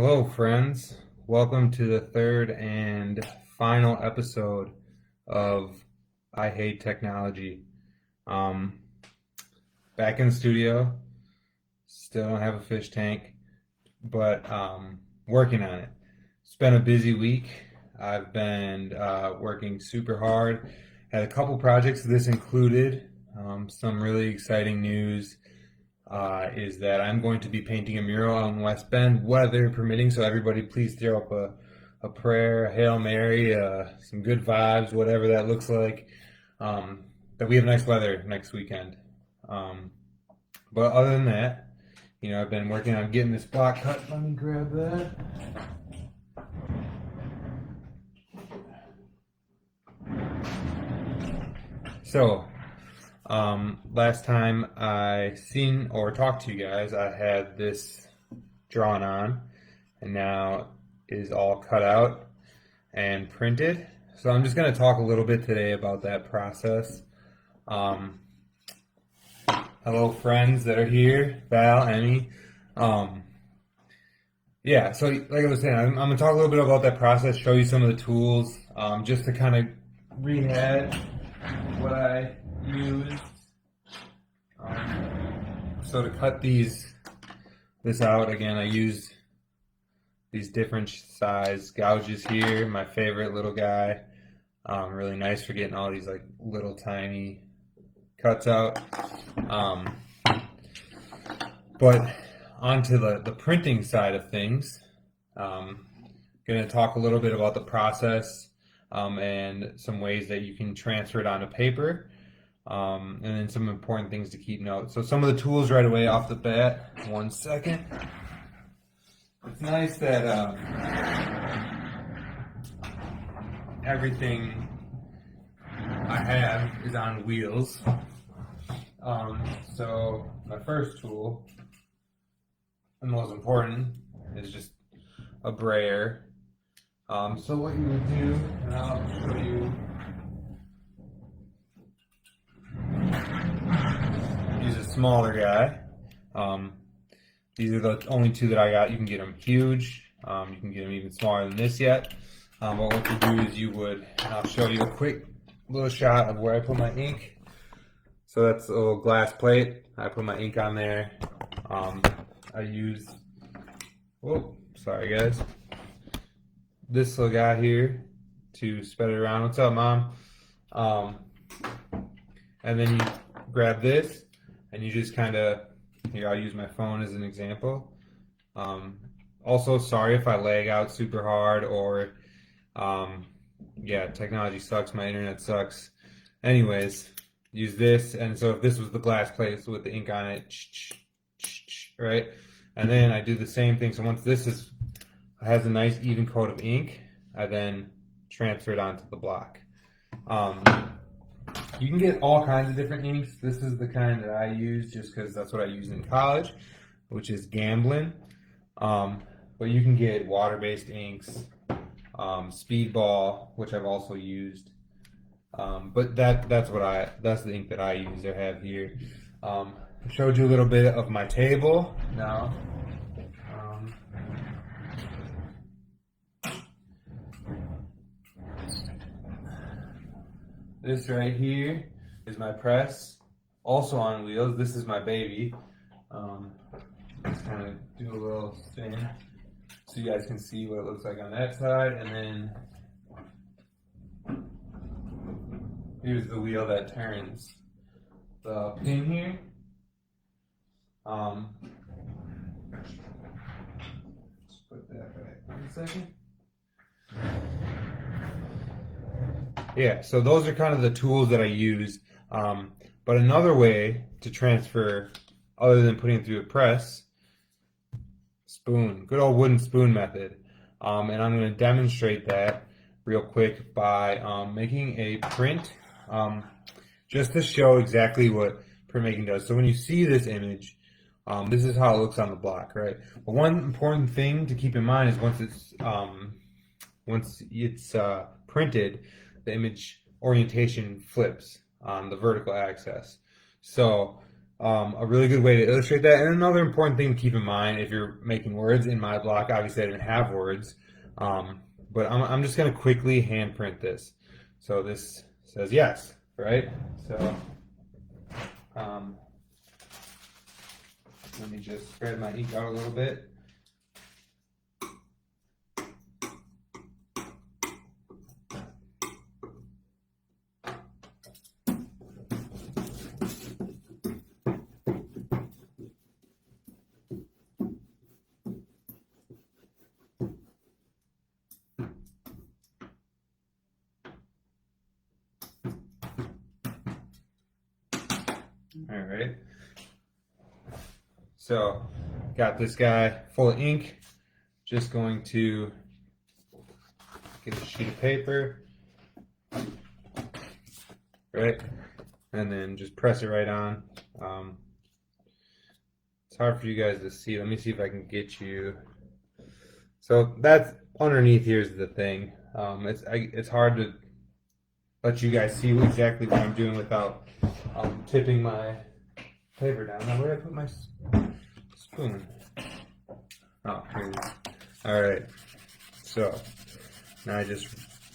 Hello, friends. Welcome to the third and final episode of I Hate Technology. Um, Back in the studio, still don't have a fish tank, but working on it. It's been a busy week. I've been working super hard. Had a couple projects. This included some really exciting news is that I'm going to be painting a mural on West Bend, weather permitting. So everybody, please throw up a prayer, a Hail Mary, some good vibes, whatever that looks like. That we have nice weather next weekend. Um, but other than that, I've been working on getting this block cut. Let me grab that. So, last time I seen or talked to you guys, I had this drawn on, and now it is all cut out and printed. So I'm just going to talk a little bit today about that process. Um, Hello, friends that are here, Val, Emmy. Um, yeah, so like I was saying, I'm going to talk a little bit about that process, show you some of the tools, just to kind of rehash what I used. So to cut this out again, I used these different size gouges here. My favorite little guy, really nice for getting all these like little tiny cuts out. But onto the printing side of things, going to talk a little bit about the process and some ways that you can transfer it onto paper. And then some important things to keep note. So some of the tools right away off the bat. 1 second. It's nice that everything I have is on wheels. So my first tool, and most important, is just a brayer. So what you would do, and I'll show you. Use a smaller guy. These are the only two that I got. You can get them huge. You can get them even smaller than this yet. But what you do is you would, and I'll show you a quick little shot of where I put my ink. So that's a little glass plate. I put my ink on there. I use, oh, sorry guys. This little guy here to spread it around. What's up, Mom? And then you grab this and you just kind of, here, I'll use my phone as an example. Also, sorry if I lag out super hard or, yeah, technology sucks, my internet sucks. Anyways, use this, and so if this was the glass plate with the ink on it, right? And then I do the same thing. So once this has a nice even coat of ink, I then transfer it onto the block. You can get all kinds of different inks. This is the kind that I use just because that's what I used in college, which is Gamblin. But you can get water-based inks, Speedball, which I've also used. But that's the ink that I use or have here. I showed you a little bit of my table. Now, this right here is my press, also on wheels. This is my baby. Just kind of do a little spin so you guys can see what it looks like on that side, and then here's the wheel that turns the pin here. Just put that back 1 second. Yeah, so those are kind of the tools that I use. But another way to transfer, other than putting it through a press, spoon, good old wooden spoon method. And I'm going to demonstrate that real quick by making a print, just to show exactly what printmaking does. So when you see this image, this is how it looks on the block, right? But one important thing to keep in mind is once it's printed, the image orientation flips on the vertical axis. So A really good way to illustrate that. And another important thing to keep in mind if you're making words in my block, obviously I didn't have words, but I'm just going to quickly hand print this. So this says yes, right? So let me just spread my ink out a little bit. All right. So, got this guy full of ink. Just going to get a sheet of paper, right? And then just press it right on. It's hard for you guys to see. Let me see if I can get you. So that's underneath. Here's the thing. It's hard to let you guys see exactly what I'm doing without tipping my paper down. Now, where did I put my spoon? Oh, here it is. All right. So now I just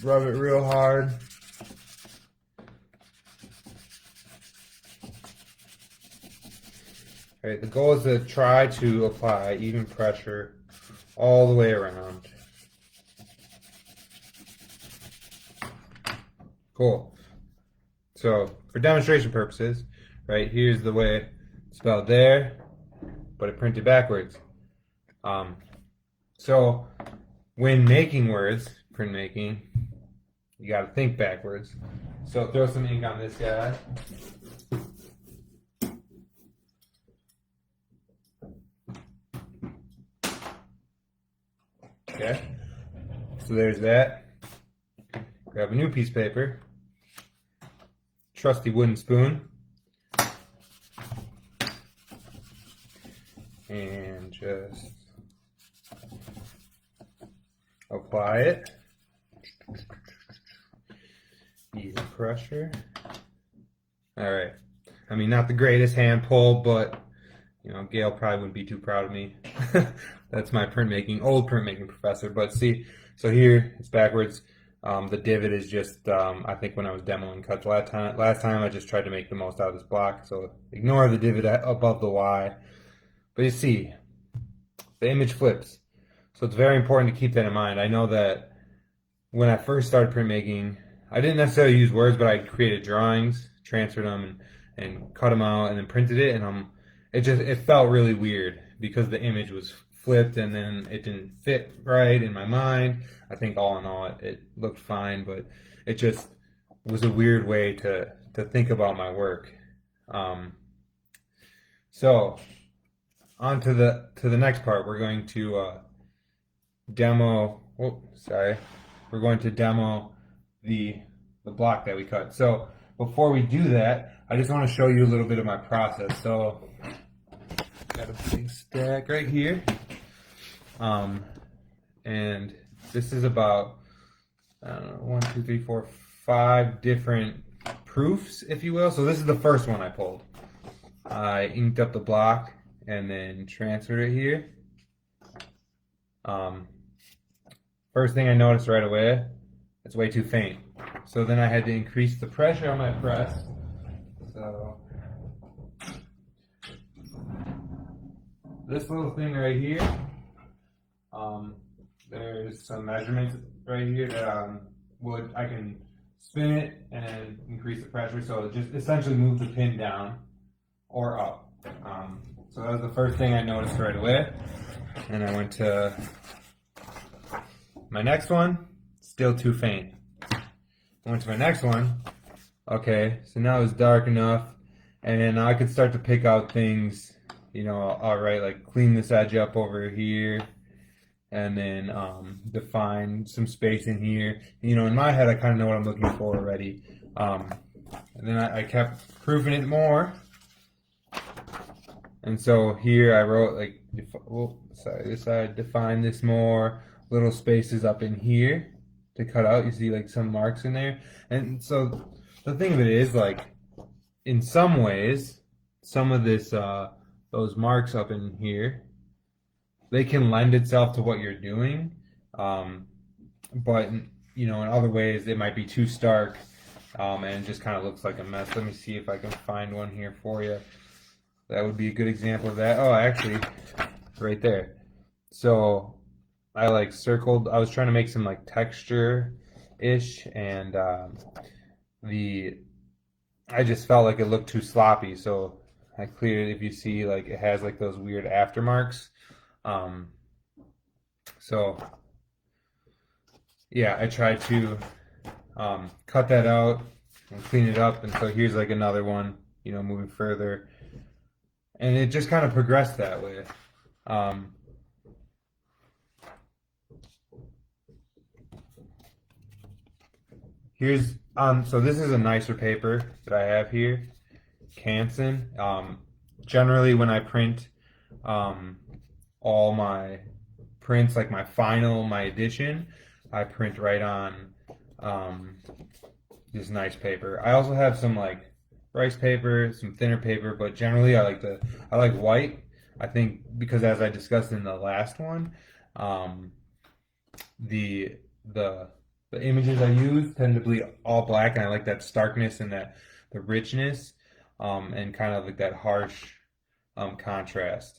rub it real hard. All right. The goal is to try to apply even pressure all the way around. Cool. So for demonstration purposes, right, here's the way it's spelled there, but it printed backwards. So when making words, printmaking, you got to think backwards. So throw some ink on this guy. Okay. So there's that. Grab a new piece of paper. Trusty wooden spoon. And just apply it. Even pressure. All right. I mean, not the greatest hand pull, but you know, Gail probably wouldn't be too proud of me. That's my old printmaking professor. But see, so here it's backwards. The divot is just, I think when I was demoing cuts last time I just tried to make the most out of this block. So ignore the divot above the Y. But you see, the image flips. So it's very important to keep that in mind. I know that when I first started printmaking, I didn't necessarily use words, but I created drawings, transferred them, and cut them out, and then printed it. And it felt really weird because the image was flipped, and then it didn't fit right in my mind. I think all in all, it looked fine, but it just was a weird way to think about my work. So on to the next part. We're going to demo. We're going to demo the block that we cut. So before we do that, I just want to show you a little bit of my process. So got a big stack right here, and this is about, I don't know, 1, 2, 3, 4, 5 different proofs, if you will. So this is the first one I pulled. I inked up the block and then transferred it here. First thing I noticed right away, it's way too faint. So then I had to increase the pressure on my press. So this little thing right here, there's some measurements right here that I can spin it and increase the pressure, so it just essentially moves the pin down or up. So that was the first thing I noticed right away. And I went to my next one, still too faint. I went to my next one. Okay, so now it's dark enough, and now I could start to pick out things, you know, all right, like clean this edge up over here, and then define some space in here. You know, in my head, I kind of know what I'm looking for already. And then I kept proofing it more. And so here I wrote, like, this side, define this more, little spaces up in here to cut out. You see, like, some marks in there. And so the thing of it is, like, in some ways, some of this, those marks up in here, they can lend itself to what you're doing. But in other ways, it might be too stark, and it just kind of looks like a mess. Let me see if I can find one here for you. That would be a good example of that. Oh, actually, right there. So I circled. I was trying to make some texture-ish, and I just felt like it looked too sloppy. So I cleared it. If you see, it has those weird aftermarks. So yeah, I tried to cut that out and clean it up, and so here's another one, moving further, and it just kind of progressed that way. So this is a nicer paper that I have here, Canson. Generally, when I print all my prints, my edition, I print right on this nice paper. I also have some rice paper, some thinner paper, but generally I like white. I think because, as I discussed in the last one, the images I use tend to be all black, and I like that starkness and the richness, and kind of that harsh contrast.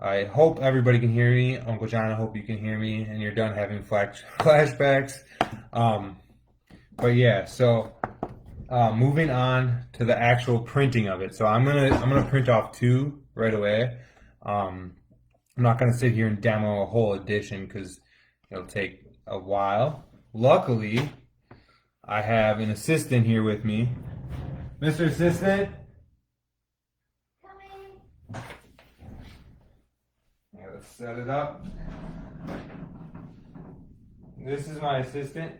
I hope everybody can hear me. Uncle John, I hope you can hear me and you're done having flashbacks. But yeah, so moving on to the actual printing of it. So I'm gonna print off 2 right away. I'm not gonna sit here and demo a whole edition because it'll take a while. Luckily, I have an assistant here with me. Mr. Assistant? Coming. Yeah, let's set it up. This is my assistant.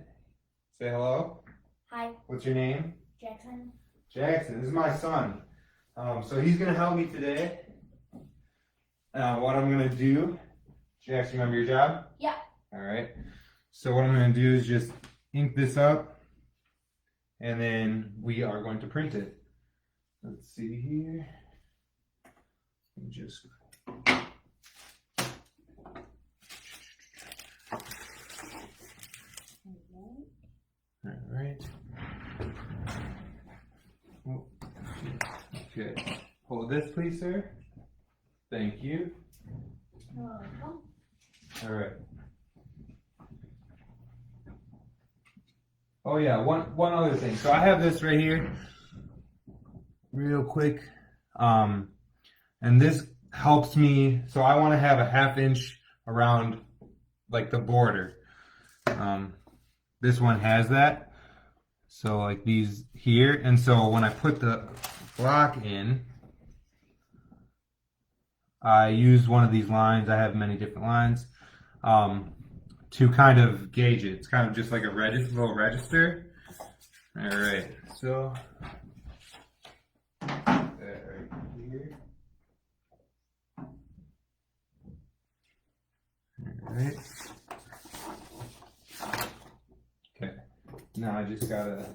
Say hello. Hi. What's your name? Jackson. Jackson. This is my son. So he's gonna help me today. What I'm gonna do, Jackson, remember your job? Yeah. All right. So what I'm gonna do is just ink this up, and then we are going to print it. Let's see here. Just. All right. Oh, okay. Hold this, please, sir. Thank you. All right. Oh yeah, one other thing. So I have this right here, real quick, and this helps me. So I want to have a 1/2 inch around the border. This one has that. So these here, and so when I put the block in, I use one of these lines. I have many different lines to kind of gauge it. It's kind of just like a little register. All right, so that right here. All right. Okay. Now I just gotta.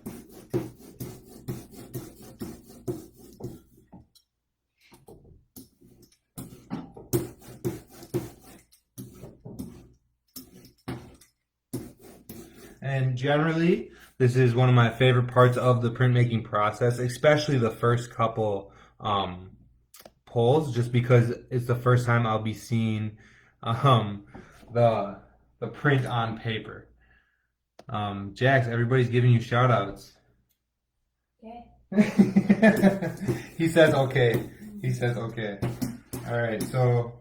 And generally, this is one of my favorite parts of the printmaking process, especially the first couple pulls, just because it's the first time I'll be seeing the print on paper. Jax, everybody's giving you shout outs. Okay. He says okay. He says okay. All right, so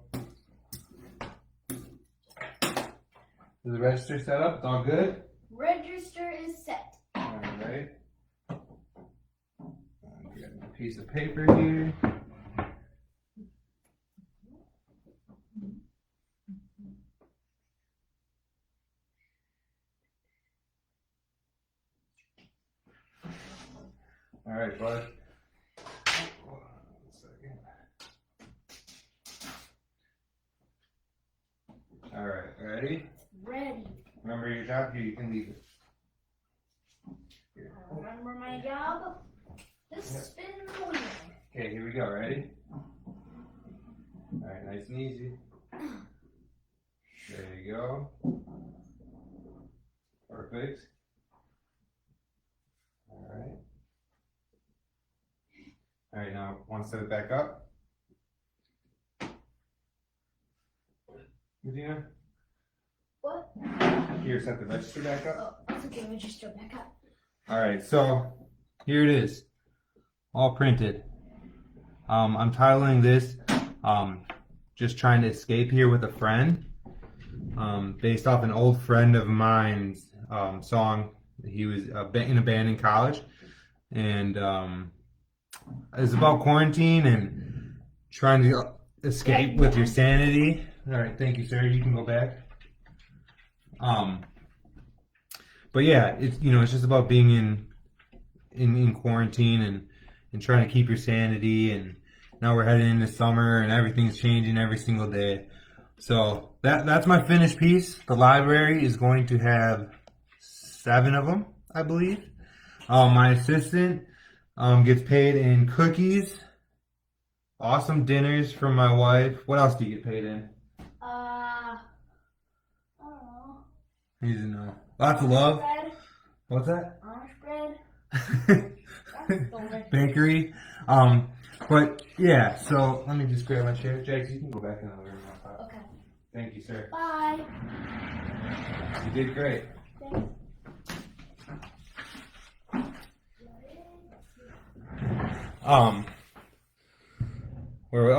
is the register set up? It's all good? Register is set. All right. Get a piece of paper here. All right, bud. Hold on a second. All right, ready? Ready. Remember your job here, you can leave it. Here. Remember my job? Just spin the wheel. Okay, here we go. Ready? All right, nice and easy. There you go. Perfect. All right. All right, now want to set it back up? Medina? What? Here, set the register back up. Oh, that's okay. Register back up. All right, so here it is, all printed. I'm titling this "Just Trying to Escape Here with a Friend," based off an old friend of mine's song. He was in a band in college, and it's about quarantine and trying to escape with your sanity. All right, thank you, sir. You can go back. But yeah, it's just about being in quarantine and trying to keep your sanity. And now we're heading into summer and everything's changing every single day. So that's my finished piece. The library is going to have 7 of them, I believe. My assistant gets paid in cookies, awesome dinners from my wife. What else do you get paid in? I don't know. He doesn't know. Lots of love. Bread. What's that? Orange bread. That's delicious. Bakery. But yeah, so let me just grab my chair. Jax, you can go back in the room. Okay. Thank you, sir. Bye. You did great. Thanks. Oh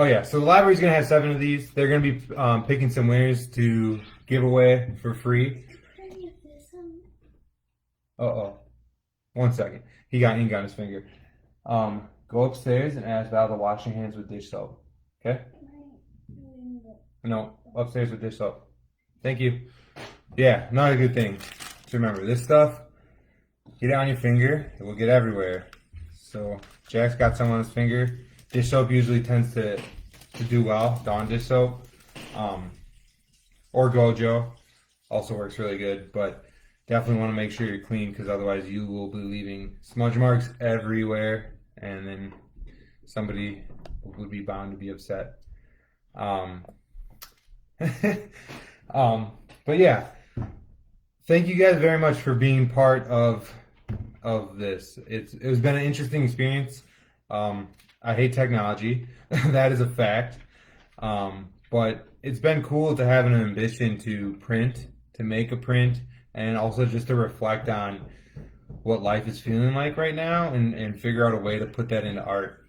yeah, so the library's gonna have 7 of these. They're gonna be picking some winners to give away for free. Uh-oh. 1 second. He got ink on his finger. Go upstairs and ask Val to wash your hands with dish soap. Okay? No, upstairs with dish soap. Thank you. Yeah, not a good thing. So remember, this stuff, get it on your finger, it will get everywhere. So Jack's got some on his finger. Dish soap usually tends to do well. Dawn dish soap. Or Gojo also works really good, but definitely want to make sure you're clean because otherwise you will be leaving smudge marks everywhere and then somebody would be bound to be upset. But yeah, thank you guys very much for being part of this. It has been an interesting experience. I hate technology. That is a fact. But it's been cool to have an ambition to print, to make a print, and also just to reflect on what life is feeling like right now and figure out a way to put that into art.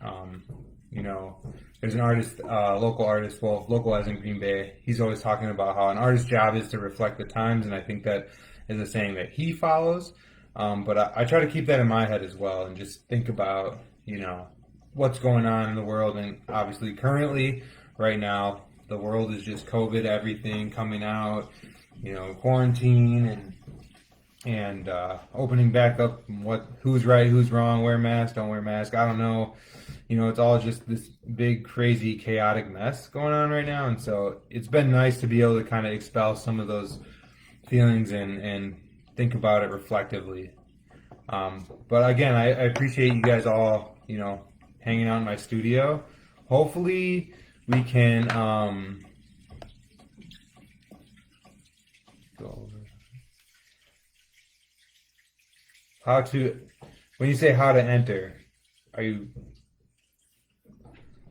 There's an artist, local artist, well, local as in Green Bay. He's always talking about how an artist's job is to reflect the times, and I think that is a saying that he follows. But I try to keep that in my head as well and just think about, what's going on in the world. And obviously currently, right now, the world is just COVID, everything coming out, quarantine and opening back up. Who's right, who's wrong, wear mask, don't wear mask. I don't know. It's all just this big, crazy, chaotic mess going on right now. And so it's been nice to be able to kind of expel some of those feelings and think about it reflectively. But again, I appreciate you guys all, hanging out in my studio. Hopefully we can go over when you say how to enter, are you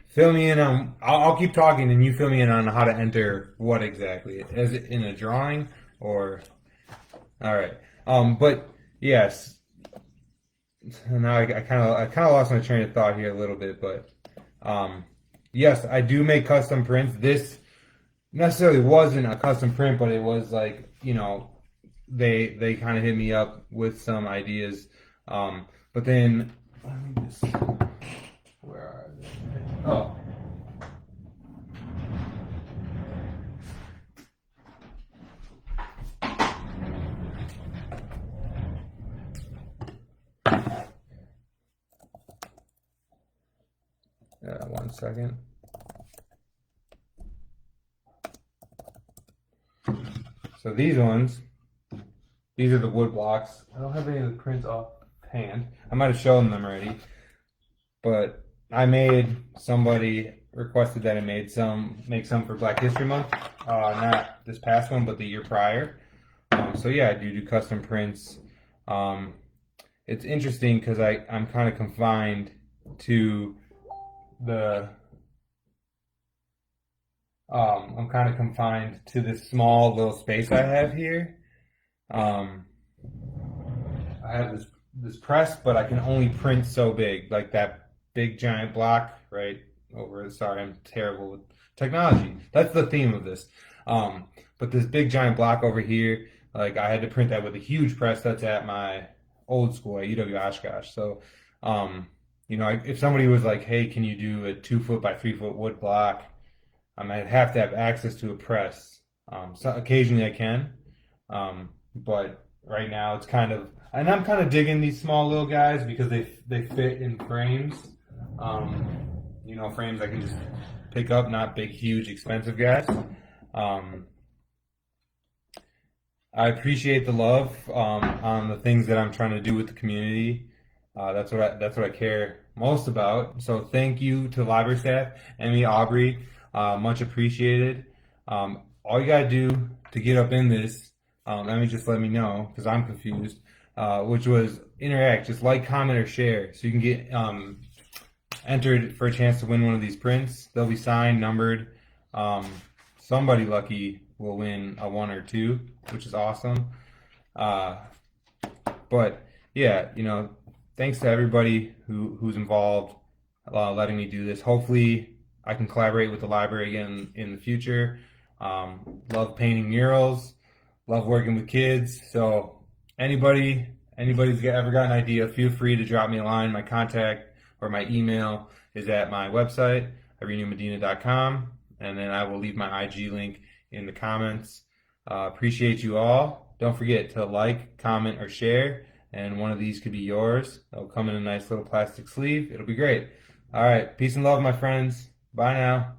fill me in on, I'll keep talking and you fill me in on how to enter what exactly. Is it in a drawing or, all right. But yes, now I kind of lost my train of thought here a little bit, but yes, I do make custom prints. This necessarily wasn't a custom print, but it was like, they kind of hit me up with some ideas. But then, let me just, where are they? Oh. Yeah, 1 second. So these ones, these are the wood blocks. I don't have any of the prints offhand. I might have shown them already, but somebody requested that I make some for Black History Month. Not this past one, but the year prior. So yeah, I do custom prints. Um, it's interesting because I'm kind of confined to the I'm kind of confined to this small little space I have here. Um, I have this press, but I can only print so big, like that big giant block right over. Sorry, I'm terrible with technology. That's the theme of this. Um, but this big giant block over here, like I had to print that with a huge press that's at my old school at UW Oshkosh. So, um, if somebody was like, "Hey, can you do a 2 foot by 3 foot wood block?" I'd have to have access to a press. So occasionally I can, but right now it's and I'm kind of digging these small little guys because they fit in frames. Frames I can just pick up, not big, huge, expensive guys. Um, I appreciate the love on the things that I'm trying to do with the community. That's what I care most about. So thank you to library staff, Emmy, Aubrey, much appreciated. All you gotta do to get up in this, Emmy just let me know because I'm confused. Which was interact, just like, comment, or share, so you can get entered for a chance to win one of these prints. They'll be signed, numbered. Um, Somebody lucky will win a one or two, which is awesome. Uh, but yeah, thanks to everybody who's involved, letting me do this. Hopefully, I can collaborate with the library again in the future. Love painting murals, love working with kids. So anybody's ever got an idea, feel free to drop me a line. My contact or my email is at my website, ireneomedina.com, and then I will leave my IG link in the comments. Appreciate you all. Don't forget to like, comment, or share, and one of these could be yours. It'll come in a nice little plastic sleeve. It'll be great. All right. Peace and love, my friends. Bye now.